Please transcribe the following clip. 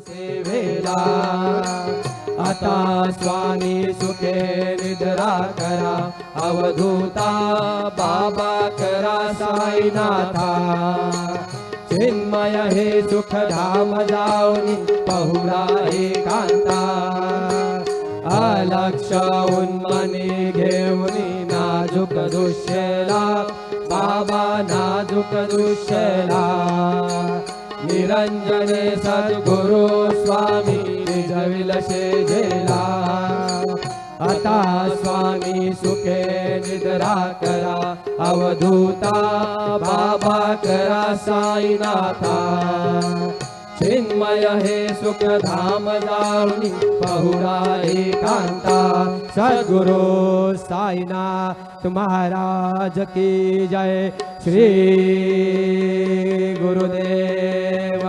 सेवेला आता स्वामी सुखे निद्रा करा अवधूता बाबा करा साईनाथा चिन्मय हे सुख धाम जाऊनी पहुडा एकांता अलक्ष उन्मनी घेऊनी नाजूक दुष्यला बाबा नाजूक दुष्यला निरंजने सद्गुरु स्वामी निजविल शेजेला आता स्वामी सुखे निद्रा करा अवधूता बाबा करा साईनाथा चिन्मय हे सुख धाम जाऊनी पहुडा एकांता सद्गुरु साईनाथ महाराज की जय श्री गुरुदेव